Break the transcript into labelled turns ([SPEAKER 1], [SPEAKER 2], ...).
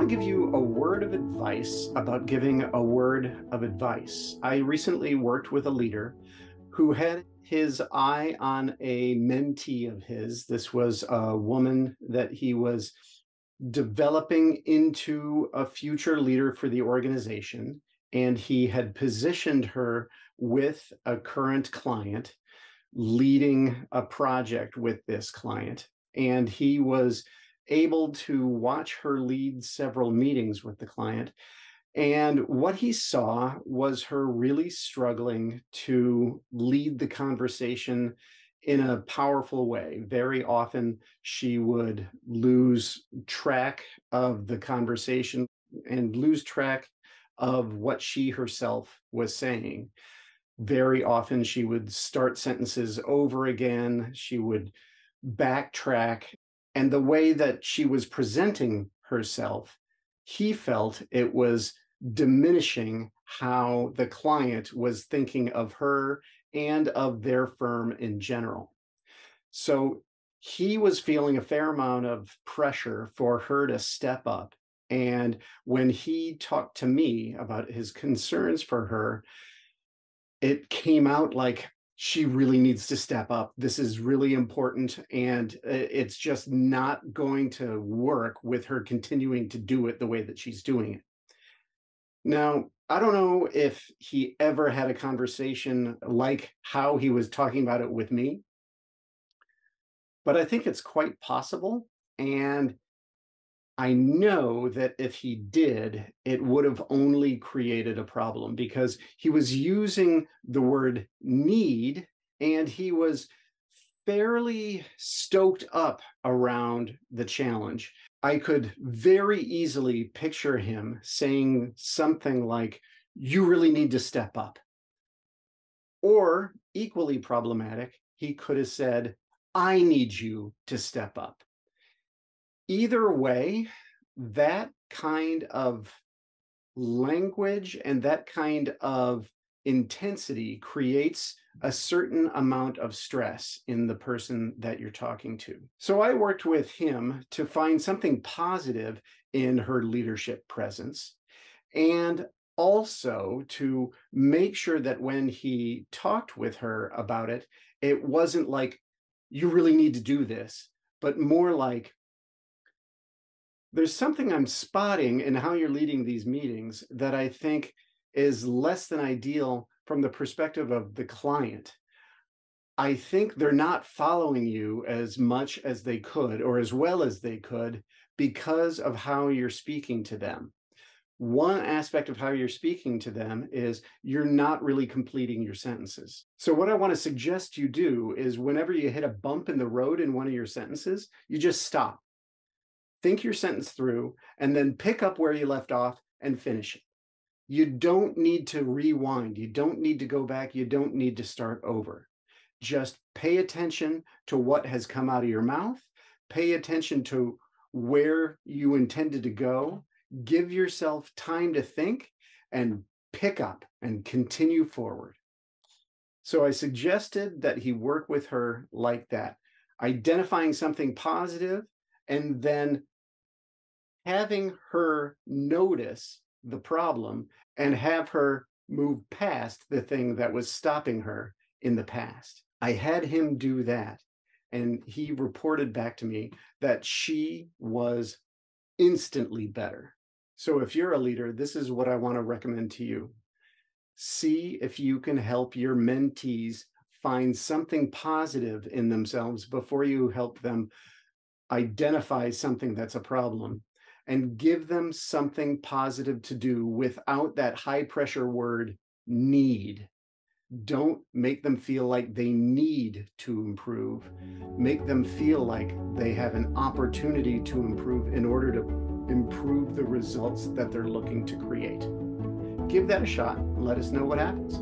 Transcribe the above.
[SPEAKER 1] want to give you a word of advice about giving a word of advice. I recently worked with a leader who had his eye on a mentee of his. This was a woman that he was developing into a future leader for the organization, and he had positioned her with a current client, leading a project with this client. And he was able to watch her lead several meetings with the client. And what he saw was her really struggling to lead the conversation in a powerful way. Very often she would lose track of the conversation and lose track of what she herself was saying. Very often she would start sentences over again. She would backtrack. And the way that she was presenting herself, he felt it was diminishing how the client was thinking of her and of their firm in general. So he was feeling a fair amount of pressure for her to step up. And when he talked to me about his concerns for her, it came out like she really needs to step up. This is really important, and it's just not going to work with her continuing to do it the way that she's doing it. Now, I don't know if he ever had a conversation like how he was talking about it with me, but I think it's quite possible. And I know that if he did, it would have only created a problem because he was using the word need and he was fairly stoked up around the challenge. I could very easily picture him saying something like, "You really need to step up." Or equally problematic, he could have said, "I need you to step up." Either way, that kind of language and that kind of intensity creates a certain amount of stress in the person that you're talking to. So I worked with him to find something positive in her leadership presence, and also to make sure that when he talked with her about it, it wasn't like, "You really need to do this," but more like, "There's something I'm spotting in how you're leading these meetings that I think is less than ideal from the perspective of the client. I think they're not following you as much as they could or as well as they could because of how you're speaking to them. One aspect of how you're speaking to them is you're not really completing your sentences. So what I want to suggest you do is whenever you hit a bump in the road in one of your sentences, you just stop. Think your sentence through, and then pick up where you left off and finish it. You don't need to rewind. You don't need to go back. You don't need to start over. Just pay attention to what has come out of your mouth. Pay attention to where you intended to go. Give yourself time to think and pick up and continue forward. So I suggested that he work with her like that, identifying something positive and then having her notice the problem and have her move past the thing that was stopping her in the past. I had him do that, and he reported back to me that she was instantly better. So if you're a leader, this is what I want to recommend to you. See if you can help your mentees find something positive in themselves before you help them identify something that's a problem, and give them something positive to do without that high pressure word need. Don't make them feel like they need to improve. Make them feel like they have an opportunity to improve in order to improve the results that they're looking to create. Give that a shot and let us know what happens.